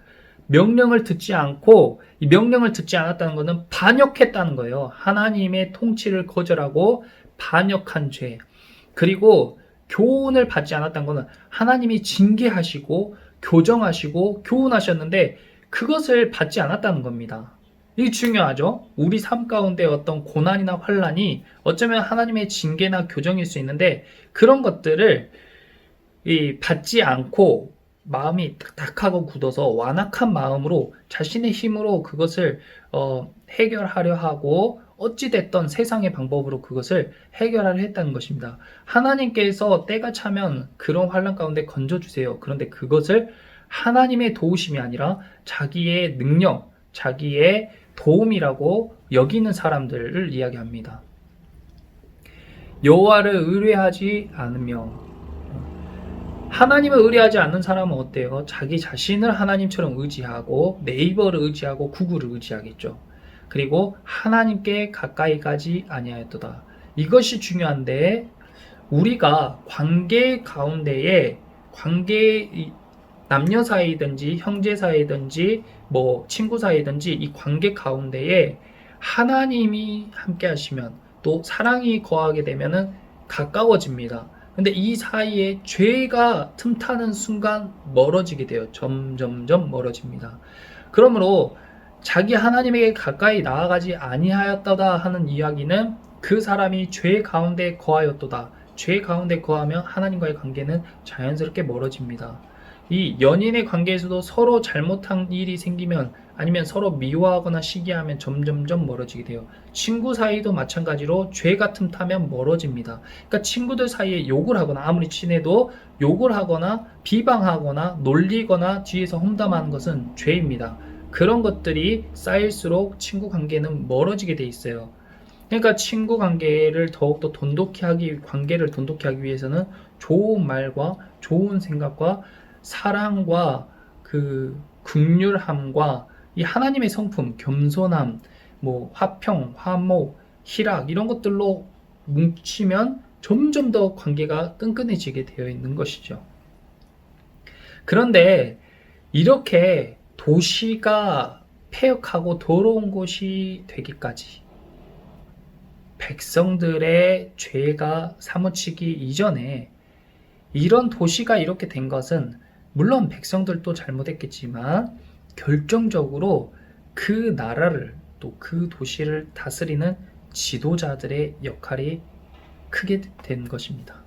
명령을 듣지 않고, 이 명령을 듣지 않았다는 것은 반역했다는 거예요. 하나님의 통치를 거절하고 반역한 죄. 그리고 교훈을 받지 않았다는 것은 하나님이 징계하시고 교정하시고 교훈하셨는데 그것을 받지 않았다는 겁니다. 이게 중요하죠. 우리 삶 가운데 어떤 고난이나 환난이 어쩌면 하나님의 징계나 교정일 수 있는데 그런 것들을 받지 않고 마음이 딱딱하고 굳어서 완악한 마음으로 자신의 힘으로 그것을 해결하려 하고 어찌됐던 세상의 방법으로 그것을 해결하려 했다는 것입니다. 하나님께서 때가 차면 그런 환난 가운데 건져주세요. 그런데 그것을 하나님의 도우심이 아니라 자기의 능력, 자기의 도움이라고 여기는 사람들을 이야기합니다. 여호와를 의뢰하지 않으며, 하나님을 의뢰하지 않는 사람은 어때요? 자기 자신을 하나님처럼 의지하고 네이버를 의지하고 구글을 의지하겠죠. 그리고 하나님께 가까이 가지 아니하였도다. 이것이 중요한데, 우리가 관계 가운데에 남녀 사이든지 형제 사이든지 뭐 친구 사이든지 이 관계 가운데에 하나님이 함께 하시면 또 사랑이 거하게 되면은 가까워집니다. 근데 이 사이에 죄가 틈타는 순간 멀어지게 돼요. 점점점 멀어집니다. 그러므로 자기 하나님에게 가까이 나아가지 아니하였도다 하는 이야기는 그 사람이 죄 가운데 거하였도다. 죄 가운데 거하면 하나님과의 관계는 자연스럽게 멀어집니다. 이 연인의 관계에서도 서로 잘못한 일이 생기면 아니면 서로 미워하거나 시기하면 점점점 멀어지게 돼요. 친구 사이도 마찬가지로 죄가 틈타면 멀어집니다. 그러니까 친구들 사이에 욕을 하거나 아무리 친해도 욕을 하거나 비방하거나 놀리거나 뒤에서 험담하는 것은 죄입니다. 그런 것들이 쌓일수록 친구 관계는 멀어지게 돼 있어요. 그러니까 친구 관계를 더욱더 관계를 돈독히 하기 위해서는 좋은 말과 좋은 생각과 사랑과 그 긍휼함과 이 하나님의 성품, 겸손함, 뭐 화평, 화목, 희락 이런 것들로 뭉치면 점점 더 관계가 끈끈해지게 되어 있는 것이죠. 그런데 이렇게 도시가 폐역하고 더러운 곳이 되기까지 백성들의 죄가 사무치기 이전에 이런 도시가 이렇게 된 것은 물론 백성들도 잘못했겠지만 결정적으로 그 나라를 또 그 도시를 다스리는 지도자들의 역할이 크게 된 것입니다.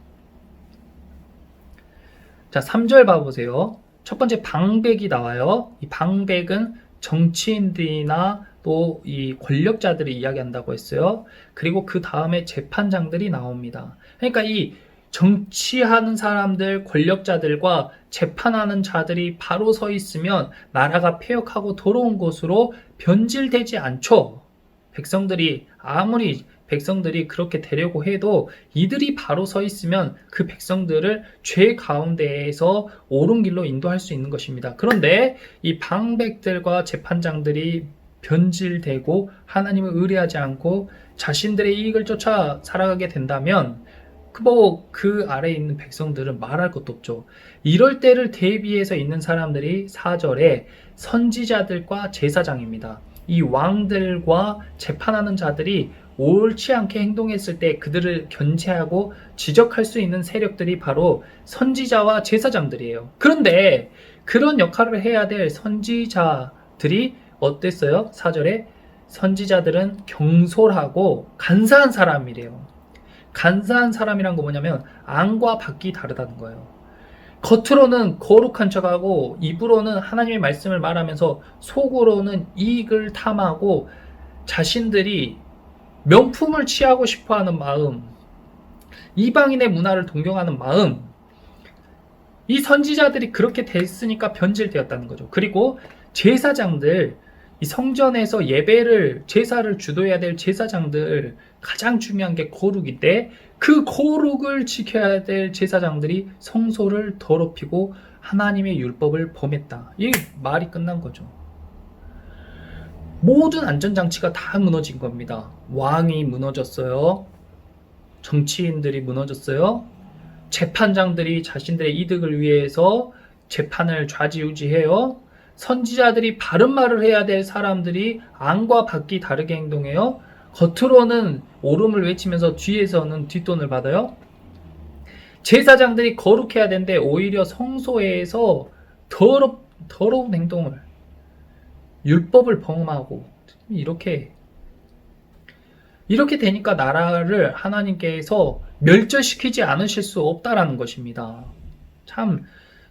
자, 3절 봐보세요. 첫 번째 방백이 나와요. 이 방백은 정치인들이나 또 이 권력자들이 이야기한다고 했어요. 그리고 그 다음에 재판장들이 나옵니다. 그러니까 이 정치하는 사람들, 권력자들과 재판하는 자들이 바로 서 있으면 나라가 폐역하고 더러운 곳으로 변질되지 않죠. 아무리 백성들이 그렇게 되려고 해도 이들이 바로 서 있으면 그 백성들을 죄 가운데에서 옳은 길로 인도할 수 있는 것입니다. 그런데 이 방백들과 재판장들이 변질되고 하나님을 의뢰하지 않고 자신들의 이익을 쫓아 살아가게 된다면 그 아래에 있는 백성들은 말할 것도 없죠. 이럴 때를 대비해서 있는 사람들이 4절에 선지자들과 제사장입니다. 이 왕들과 재판하는 자들이 옳지 않게 행동했을 때 그들을 견제하고 지적할 수 있는 세력들이 바로 선지자와 제사장들이에요. 그런데 그런 역할을 해야 될 선지자들이 어땠어요? 4절에 선지자들은 경솔하고 간사한 사람이래요. 간사한 사람이란 거 뭐냐면 안과 밖이 다르다는 거예요. 겉으로는 거룩한 척하고 입으로는 하나님의 말씀을 말하면서 속으로는 이익을 탐하고 자신들이 명품을 취하고 싶어하는 마음, 이방인의 문화를 동경하는 마음, 이 선지자들이 그렇게 됐으니까 변질되었다는 거죠. 그리고 제사장들, 이 성전에서 제사를 주도해야 될 제사장들, 가장 중요한 게 거룩인데 그 거룩을 지켜야 될 제사장들이 성소를 더럽히고 하나님의 율법을 범했다. 이 말이 끝난 거죠. 모든 안전장치가 다 무너진 겁니다. 왕이 무너졌어요. 정치인들이 무너졌어요. 재판장들이 자신들의 이득을 위해서 재판을 좌지우지해요. 선지자들이 바른 말을 해야 될 사람들이 안과 밖이 다르게 행동해요. 겉으로는 옳음을 외치면서 뒤에서는 뒷돈을 받아요. 제사장들이 거룩해야 되는데 오히려 성소에서 더러운 행동을, 율법을 범하고, 이렇게 되니까 나라를 하나님께서 멸절시키지 않으실 수 없다라는 것입니다. 참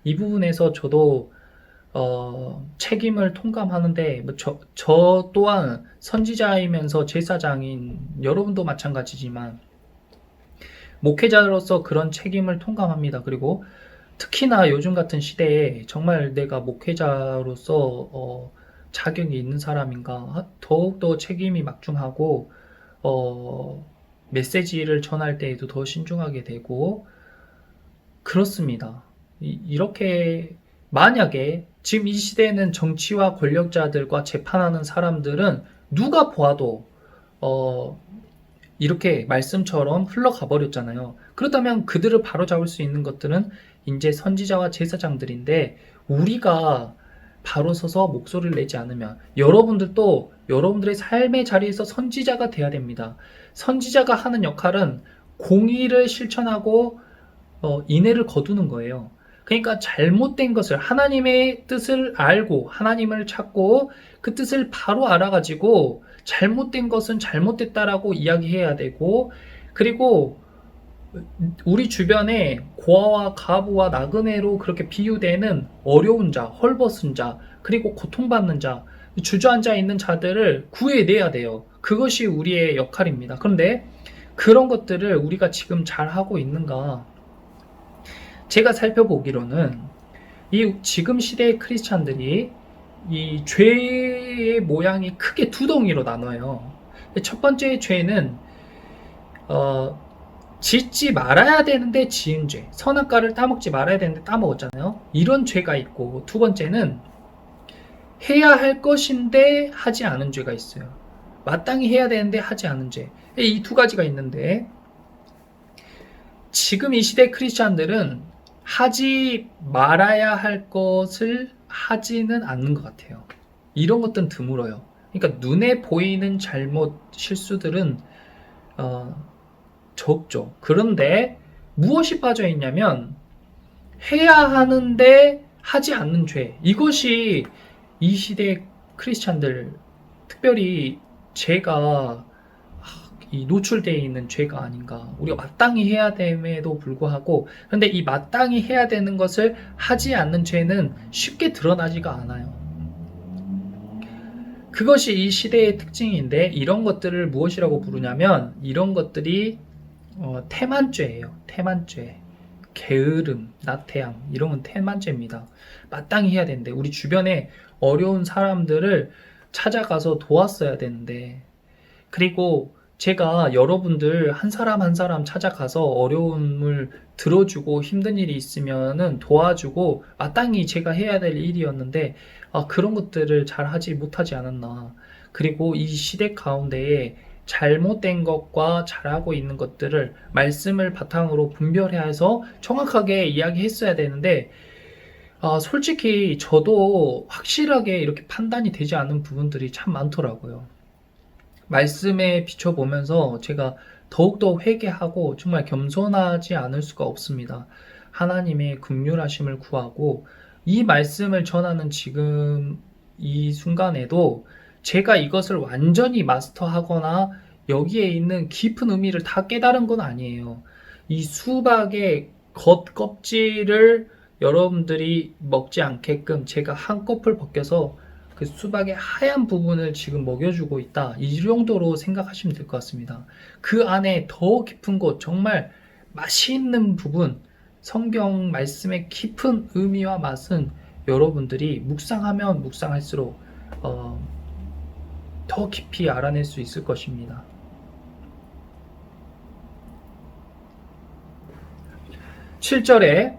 이 부분에서 저도 책임을 통감하는데, 저 또한 선지자이면서 제사장인 여러분도 마찬가지지만 목회자로서 그런 책임을 통감합니다. 그리고 특히나 요즘 같은 시대에 정말 내가 목회자로서 자격이 있는 사람인가, 더욱더 책임이 막중하고 메시지를 전할 때에도 더 신중하게 되고 그렇습니다. 이렇게 만약에 지금 이 시대에는 정치와 권력자들과 재판하는 사람들은 누가 보아도 이렇게 말씀처럼 흘러가 버렸잖아요. 그렇다면 그들을 바로잡을 수 있는 것들은 이제 선지자와 제사장들인데, 우리가 바로 서서 목소리를 내지 않으면 여러분들도 여러분들의 삶의 자리에서 선지자가 돼야 됩니다. 선지자가 하는 역할은 공의를 실천하고 인애를 거두는 거예요. 그러니까 잘못된 것을, 하나님의 뜻을 알고 하나님을 찾고 그 뜻을 바로 알아가지고 잘못된 것은 잘못됐다라고 이야기해야 되고, 그리고 우리 주변에 고아와 가부와 나그네로 그렇게 비유되는 어려운 자, 헐벗은 자, 그리고 고통받는 자, 주저앉아 있는 자들을 구해내야 돼요. 그것이 우리의 역할입니다. 그런데 그런 것들을 우리가 지금 잘 하고 있는가? 제가 살펴보기로는 이 지금 시대의 크리스찬들이 이 죄의 모양이 크게 두 덩이로 나눠요. 첫 번째 죄는 짓지 말아야 되는데 지은 죄, 선악과를 따먹지 말아야 되는데 따먹었잖아요. 이런 죄가 있고, 두 번째는 해야 할 것인데 하지 않은 죄가 있어요. 마땅히 해야 되는데 하지 않은 죄. 이 두 가지가 있는데, 지금 이 시대 크리스찬들은 하지 말아야 할 것을 하지는 않는 것 같아요. 이런 것들은 드물어요. 그러니까 눈에 보이는 잘못, 실수들은 적죠. 그런데 무엇이 빠져 있냐면 해야 하는데 하지 않는 죄. 이것이 이 시대 크리스찬들, 특별히 제가 노출되어 있는 죄가 아닌가. 우리가 마땅히 해야 됨에도 불구하고, 그런데 이 마땅히 해야 되는 것을 하지 않는 죄는 쉽게 드러나지가 않아요. 그것이 이 시대의 특징인데, 이런 것들을 무엇이라고 부르냐면, 이런 것들이 태만죄예요. 태만죄. 게으름, 나태함, 이런 건 태만죄입니다. 마땅히 해야 되는데, 우리 주변에 어려운 사람들을 찾아가서 도왔어야 되는데, 그리고 제가 여러분들 한 사람 한 사람 찾아가서 어려움을 들어주고 힘든 일이 있으면은 도와주고 마땅히 제가 해야 될 일이었는데, 그런 것들을 잘 하지 못하지 않았나. 그리고 이 시대 가운데에 잘못된 것과 잘하고 있는 것들을 말씀을 바탕으로 분별해서 정확하게 이야기했어야 되는데, 솔직히 저도 확실하게 이렇게 판단이 되지 않는 부분들이 참 많더라고요. 말씀에 비춰보면서 제가 더욱더 회개하고 정말 겸손하지 않을 수가 없습니다. 하나님의 긍휼하심을 구하고, 이 말씀을 전하는 지금 이 순간에도 제가 이것을 완전히 마스터하거나 여기에 있는 깊은 의미를 다 깨달은 건 아니에요. 이 수박의 겉껍질을 여러분들이 먹지 않게끔 제가 한꺼풀 벗겨서 그 수박의 하얀 부분을 지금 먹여주고 있다, 이 정도로 생각하시면 될 것 같습니다. 그 안에 더 깊은 곳, 정말 맛있는 부분, 성경 말씀의 깊은 의미와 맛은 여러분들이 묵상하면 묵상할수록 더 깊이 알아낼 수 있을 것입니다. 7절에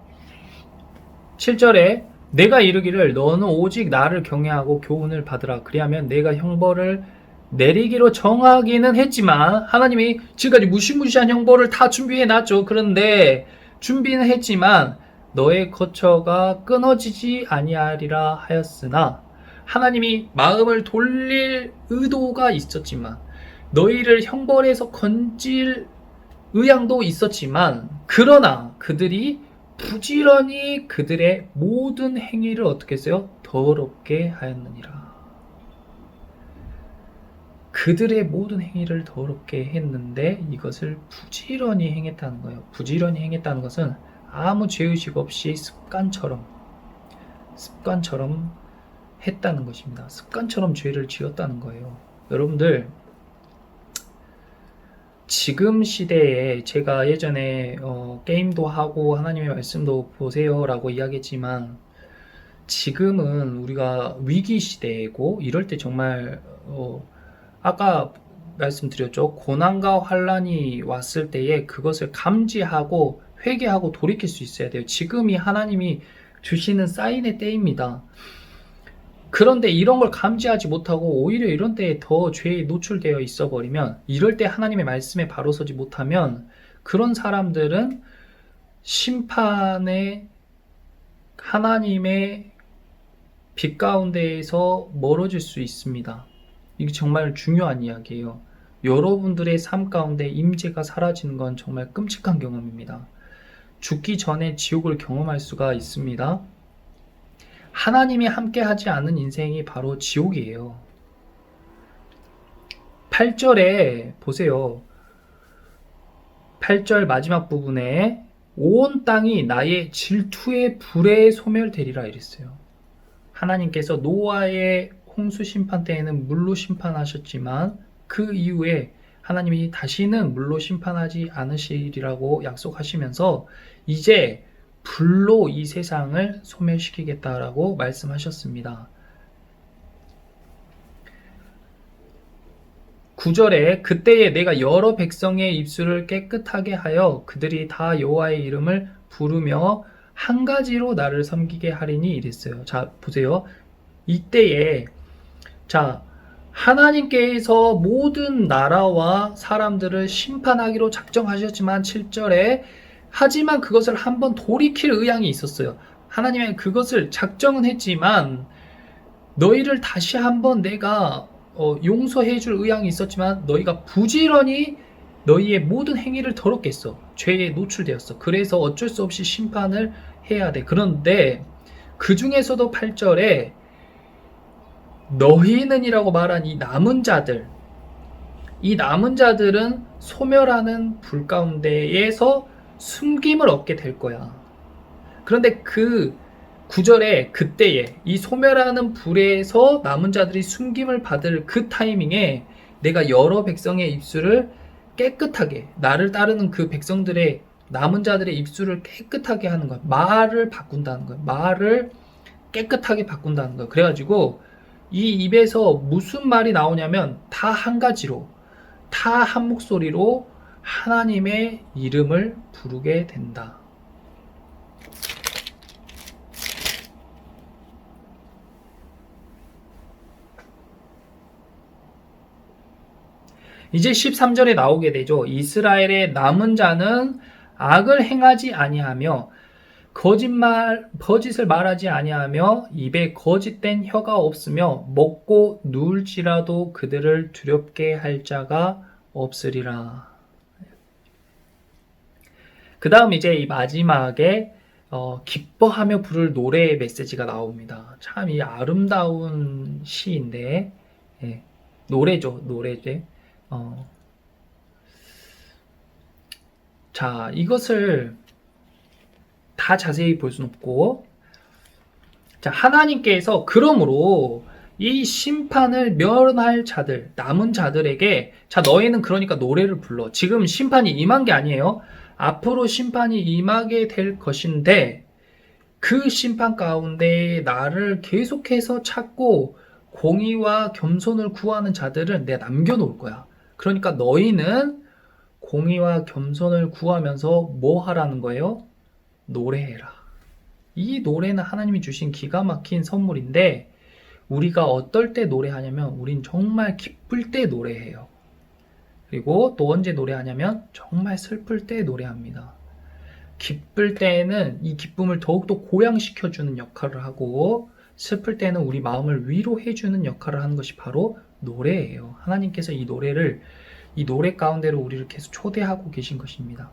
내가 이르기를 너는 오직 나를 경외하고 교훈을 받으라. 그리하면 내가 형벌을 내리기로 정하기는 했지만 하나님이 지금까지 무시무시한 형벌을 다 준비해 놨죠. 그런데 준비는 했지만 너의 거처가 끊어지지 아니하리라 하였으나 하나님이 마음을 돌릴 의도가 있었지만 너희를 형벌에서 건질 의향도 있었지만 그러나 그들이 부지런히 그들의 모든 행위를 어떻게 했어요? 더럽게 하였느니라. 그들의 모든 행위를 더럽게 했는데 이것을 부지런히 행했다는 거예요. 부지런히 행했다는 것은 아무 죄의식 없이 습관처럼 했다는 것입니다. 습관처럼 죄를 지었다는 거예요. 여러분들 지금 시대에 제가 예전에 게임도 하고 하나님의 말씀도 보세요 라고 이야기했지만 지금은 우리가 위기 시대이고 이럴 때 정말 아까 말씀드렸죠. 고난과 환란이 왔을 때에 그것을 감지하고 회개하고 돌이킬 수 있어야 돼요. 지금이 하나님이 주시는 사인의 때입니다. 그런데 이런 걸 감지하지 못하고 오히려 이런 때에 더 죄에 노출되어 있어 버리면 이럴 때 하나님의 말씀에 바로 서지 못하면 그런 사람들은 심판의 하나님의 빛 가운데에서 멀어질 수 있습니다. 이게 정말 중요한 이야기예요. 여러분들의 삶 가운데 임재가 사라지는 건 정말 끔찍한 경험입니다. 죽기 전에 지옥을 경험할 수가 있습니다. 하나님이 함께 하지 않은 인생이 바로 지옥이에요. 8절에 보세요. 8절 마지막 부분에 온 땅이 나의 질투의 불에 소멸되리라 이랬어요. 하나님께서 노아의 홍수 심판 때에는 물로 심판하셨지만 그 이후에 하나님이 다시는 물로 심판하지 않으시리라고 약속하시면서 이제 불로 이 세상을 소멸시키겠다라고 말씀하셨습니다. 9절에 그때에 내가 여러 백성의 입술을 깨끗하게 하여 그들이 다 여호와의 이름을 부르며 한 가지로 나를 섬기게 하리니 이랬어요. 자, 보세요. 이때에 자, 하나님께서 모든 나라와 사람들을 심판하기로 작정하셨지만 7절에 하지만 그것을 한번 돌이킬 의향이 있었어요. 하나님은 그것을 작정은 했지만 너희를 다시 한번 내가 용서해 줄 의향이 있었지만 너희가 부지런히 너희의 모든 행위를 더럽게 했어. 죄에 노출되었어. 그래서 어쩔 수 없이 심판을 해야 돼. 그런데 그 중에서도 8절에 너희는이라고 말한 이 남은 자들, 이 남은 자들은 소멸하는 불 가운데에서 숨김을 얻게 될 거야. 그런데 그 9절에 그때에 이 소멸하는 불에서 남은 자들이 숨김을 받을 그 타이밍에 내가 여러 백성의 입술을 깨끗하게, 나를 따르는 그 백성들의 남은 자들의 입술을 깨끗하게 하는 거야. 말을 바꾼다는 거야. 말을 깨끗하게 바꾼다는 거야. 그래가지고 이 입에서 무슨 말이 나오냐면 다 한 가지로, 다 한 목소리로 하나님의 이름을 부르게 된다. 이제 13절에 나오게 되죠. 이스라엘의 남은 자는 악을 행하지 아니하며 거짓을 말하지 아니하며 입에 거짓된 혀가 없으며 먹고 누울지라도 그들을 두렵게 할 자가 없으리라. 그 다음 이제 이 마지막에 기뻐하며 부를 노래의 메시지가 나옵니다. 참 이 아름다운 시인데 노래죠. 자, 이것을 다 자세히 볼 수는 없고, 자, 하나님께서 그러므로 이 심판을 면할 자들, 남은 자들에게, 자, 너희는 그러니까 노래를 불러. 지금 심판이 임한 게 아니에요. 앞으로 심판이 임하게 될 것인데, 그 심판 가운데 나를 계속해서 찾고 공의와 겸손을 구하는 자들을 내가 남겨놓을 거야. 그러니까 너희는 공의와 겸손을 구하면서 뭐 하라는 거예요? 노래해라. 이 노래는 하나님이 주신 기가 막힌 선물인데 우리가 어떨 때 노래하냐면 우린 정말 기쁠 때 노래해요. 그리고 또 언제 노래하냐면 정말 슬플 때 노래합니다. 기쁠 때에는 이 기쁨을 더욱더 고양시켜주는 역할을 하고 슬플 때는 우리 마음을 위로해주는 역할을 하는 것이 바로 노래예요. 하나님께서 이 노래 가운데로 우리를 계속 초대하고 계신 것입니다.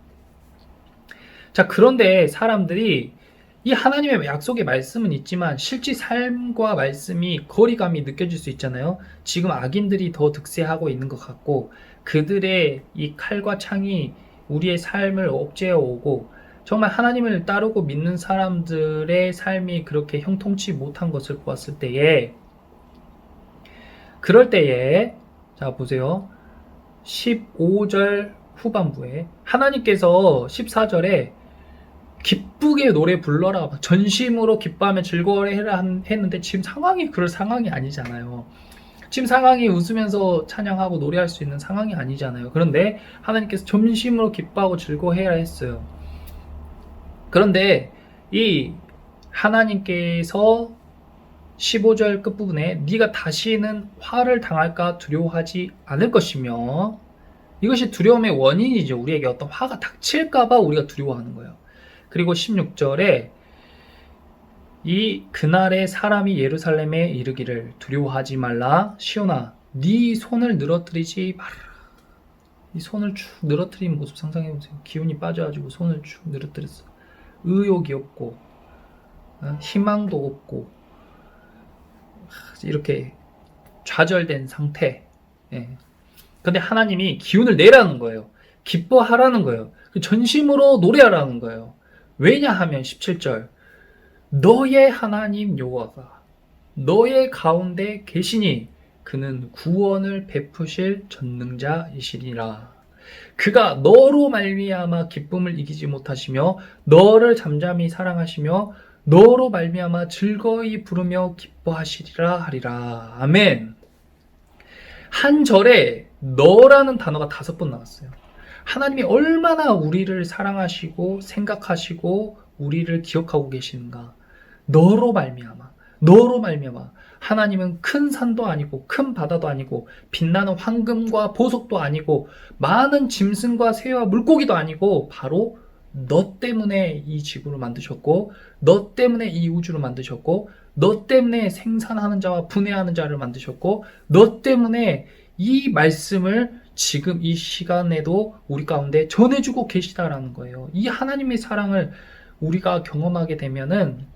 자, 그런데 사람들이 이 하나님의 약속의 말씀은 있지만 실제 삶과 말씀이 거리감이 느껴질 수 있잖아요. 지금 악인들이 더 득세하고 있는 것 같고 그들의 이 칼과 창이 우리의 삶을 억제해 오고 정말 하나님을 따르고 믿는 사람들의 삶이 그렇게 형통치 못한 것을 보았을 때에 그럴 때에 자 보세요. 15절 후반부에 하나님께서 14절에 기쁘게 노래 불러라 전심으로 기뻐하며 즐거워해라 했는데 지금 상황이 그럴 상황이 아니잖아요. 지금 상황이 웃으면서 찬양하고 노래할 수 있는 상황이 아니잖아요. 그런데 하나님께서 전심으로 기뻐하고 즐거워해라 했어요. 그런데 이 하나님께서 15절 끝부분에 네가 다시는 화를 당할까 두려워하지 않을 것이며 이것이 두려움의 원인이죠. 우리에게 어떤 화가 닥칠까봐 우리가 두려워하는 거예요. 그리고 16절에 이 그날에 사람이 예루살렘에 이르기를 두려워하지 말라 시온아 네 손을 늘어뜨리지 말라. 이 손을 쭉 늘어뜨린 모습 상상해 보세요. 기운이 빠져가지고 손을 쭉 늘어뜨렸어. 의욕이 없고 희망도 없고 이렇게 좌절된 상태. 근데 하나님이 기운을 내라는 거예요. 기뻐하라는 거예요. 전심으로 노래하라는 거예요. 왜냐하면 17절 너의 하나님 여호와가 너의 가운데 계시니 그는 구원을 베푸실 전능자이시니라. 그가 너로 말미암아 기쁨을 이기지 못하시며 너를 잠잠히 사랑하시며 너로 말미암아 즐거이 부르며 기뻐하시리라 하리라. 아멘. 한 절에 너라는 단어가 5번 나왔어요. 하나님이 얼마나 우리를 사랑하시고 생각하시고 우리를 기억하고 계시는가. 너로 말미암아 하나님은 큰 산도 아니고 큰 바다도 아니고 빛나는 황금과 보석도 아니고 많은 짐승과 새와 물고기도 아니고 바로 너 때문에 이 지구를 만드셨고 너 때문에 이 우주를 만드셨고 너 때문에 생산하는 자와 분해하는 자를 만드셨고 너 때문에 이 말씀을 지금 이 시간에도 우리 가운데 전해주고 계시다라는 거예요. 이 하나님의 사랑을 우리가 경험하게 되면은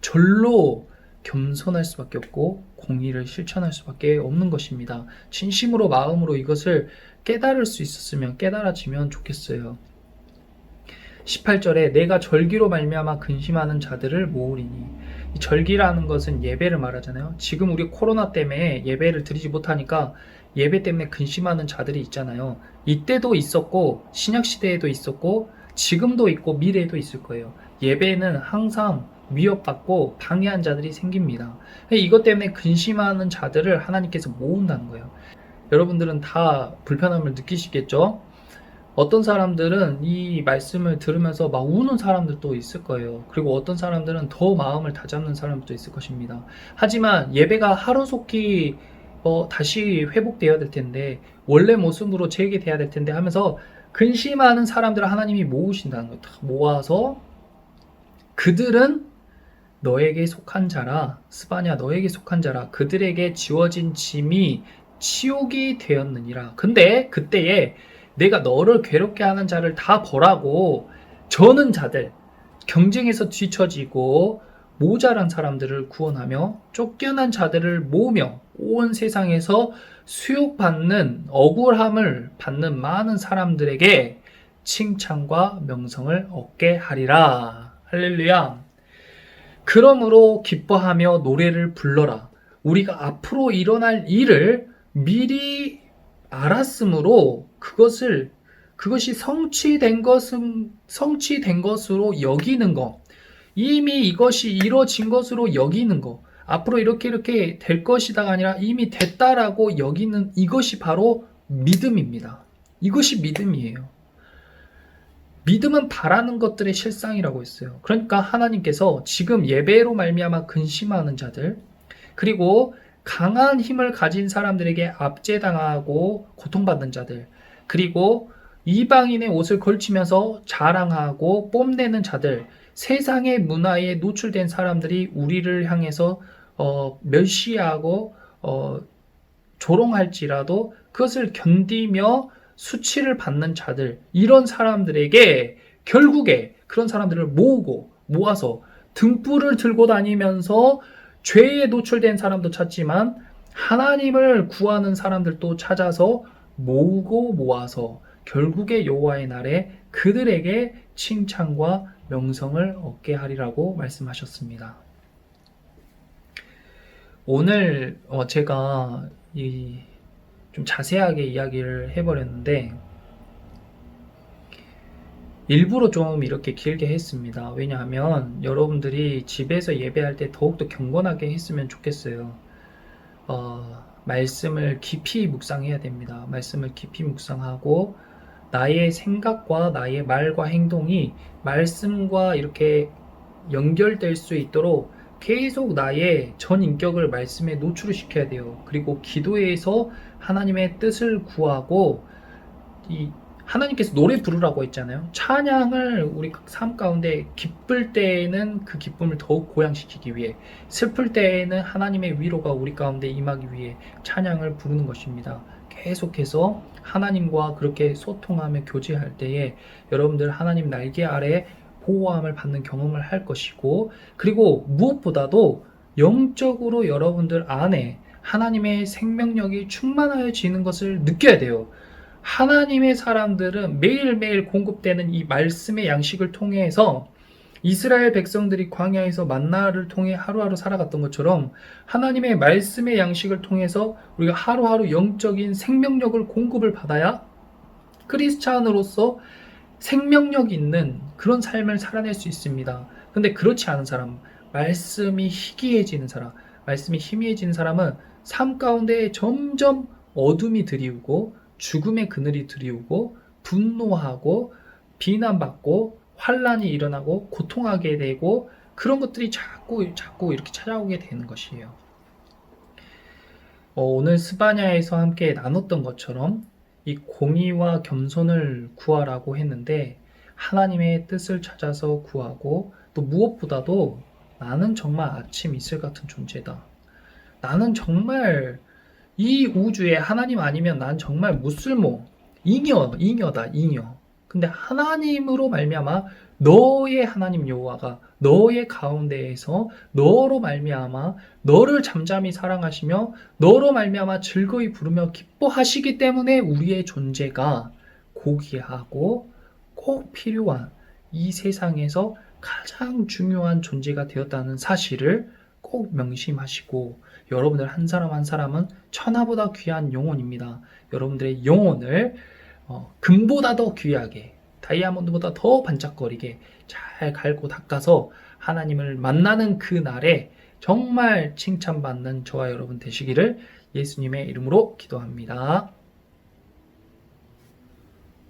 절로 겸손할 수밖에 없고 공의를 실천할 수밖에 없는 것입니다. 진심으로 마음으로 이것을 깨달을 수 있었으면 깨달아지면 좋겠어요. 18절에 내가 절기로 말미암아 근심하는 자들을 모으리니 이 절기라는 것은 예배를 말하잖아요. 지금 우리 코로나 때문에 예배를 드리지 못하니까 예배 때문에 근심하는 자들이 있잖아요. 이때도 있었고 신약시대에도 있었고 지금도 있고 미래에도 있을 거예요. 예배는 항상 위협받고 방해한 자들이 생깁니다. 이것 때문에 근심하는 자들을 하나님께서 모은다는 거예요. 여러분들은 다 불편함을 느끼시겠죠? 어떤 사람들은 이 말씀을 들으면서 막 우는 사람들도 있을 거예요. 그리고 어떤 사람들은 더 마음을 다잡는 사람도 있을 것입니다. 하지만 예배가 하루속히 다시 회복되어야 될 텐데 원래 모습으로 재개돼야 될 텐데 하면서 근심하는 사람들을 하나님이 모으신다는 거예요. 다 모아서 그들은 너에게 속한 자라 스바냐 너에게 속한 자라 그들에게 지워진 짐이 치욕이 되었느니라. 근데 그때에 내가 너를 괴롭게 하는 자를 다 벌하고 저는 자들 경쟁에서 뒤처지고 모자란 사람들을 구원하며 쫓겨난 자들을 모으며 온 세상에서 수욕받는 억울함을 받는 많은 사람들에게 칭찬과 명성을 얻게 하리라. 할렐루야. 그러므로 기뻐하며 노래를 불러라. 우리가 앞으로 일어날 일을 미리 알았으므로 그것이 성취된 것으로 여기는 것, 이미 이것이 이루어진 것으로 여기는 것, 앞으로 이렇게 될 것이다가 아니라 이미 됐다라고 여기는 이것이 바로 믿음입니다. 이것이 믿음이에요. 믿음은 바라는 것들의 실상이라고 했어요. 그러니까 하나님께서 지금 예배로 말미암아 근심하는 자들, 그리고 강한 힘을 가진 사람들에게 압제당하고 고통받는 자들, 그리고 이방인의 옷을 걸치면서 자랑하고 뽐내는 자들, 세상의 문화에 노출된 사람들이 우리를 향해서 멸시하고 조롱할지라도 그것을 견디며 수치를 받는 자들, 이런 사람들에게 결국에 그런 사람들을 모아서 등불을 들고 다니면서 죄에 노출된 사람도 찾지만 하나님을 구하는 사람들도 찾아서 모으고 모아서 결국에 여호와의 날에 그들에게 칭찬과 명성을 얻게 하리라고 말씀하셨습니다. 오늘 제가 좀 자세하게 이야기를 해버렸는데 일부러 좀 이렇게 길게 했습니다. 왜냐하면 여러분들이 집에서 예배할 때 더욱더 경건하게 했으면 좋겠어요. 말씀을 깊이 묵상해야 됩니다. 말씀을 깊이 묵상하고 나의 생각과 나의 말과 행동이 말씀과 이렇게 연결될 수 있도록 계속 나의 전 인격을 말씀에 노출을 시켜야 돼요. 그리고 기도에서 하나님의 뜻을 구하고 하나님께서 노래 부르라고 했잖아요. 찬양을 우리 삶 가운데 기쁠 때에는 그 기쁨을 더욱 고양시키기 위해, 슬플 때에는 하나님의 위로가 우리 가운데 임하기 위해 찬양을 부르는 것입니다. 계속해서 하나님과 그렇게 소통하며 교제할 때에 여러분들 하나님 날개 아래 보호함을 받는 경험을 할 것이고, 그리고 무엇보다도 영적으로 여러분들 안에 하나님의 생명력이 충만하여지는 것을 느껴야 돼요. 하나님의 사람들은 매일매일 공급되는 이 말씀의 양식을 통해서 이스라엘 백성들이 광야에서 만나를 통해 하루하루 살아갔던 것처럼 하나님의 말씀의 양식을 통해서 우리가 하루하루 영적인 생명력을 공급을 받아야 크리스찬으로서 생명력 있는 그런 삶을 살아낼 수 있습니다. 근데 그렇지 않은 사람, 말씀이 희귀해지는 사람, 말씀이 희미해지는 사람은 삶 가운데 점점 어둠이 드리우고 죽음의 그늘이 드리우고 분노하고 비난받고 환란이 일어나고 고통하게 되고 그런 것들이 자꾸 이렇게 찾아오게 되는 것이에요. 오늘 스바냐에서 함께 나눴던 것처럼 이 공의와 겸손을 구하라고 했는데 하나님의 뜻을 찾아서 구하고, 또 무엇보다도 나는 정말 아침 이슬 같은 존재다. 나는 정말 이 우주에 하나님 아니면 난 정말 무쓸모, 잉여다, 잉여. 근데 하나님으로 말미암아 너의 하나님 여호와가 너의 가운데에서 너로 말미암아 너를 잠잠히 사랑하시며 너로 말미암아 즐거이 부르며 기뻐하시기 때문에 우리의 존재가 고귀하고 꼭 필요한 이 세상에서 가장 중요한 존재가 되었다는 사실을 꼭 명심하시고, 여러분들 한 사람 한 사람은 천하보다 귀한 영혼입니다. 여러분들의 영혼을 금보다 더 귀하게, 다이아몬드보다 더 반짝거리게 잘 갈고 닦아서 하나님을 만나는 그 날에 정말 칭찬받는 저와 여러분 되시기를 예수님의 이름으로 기도합니다.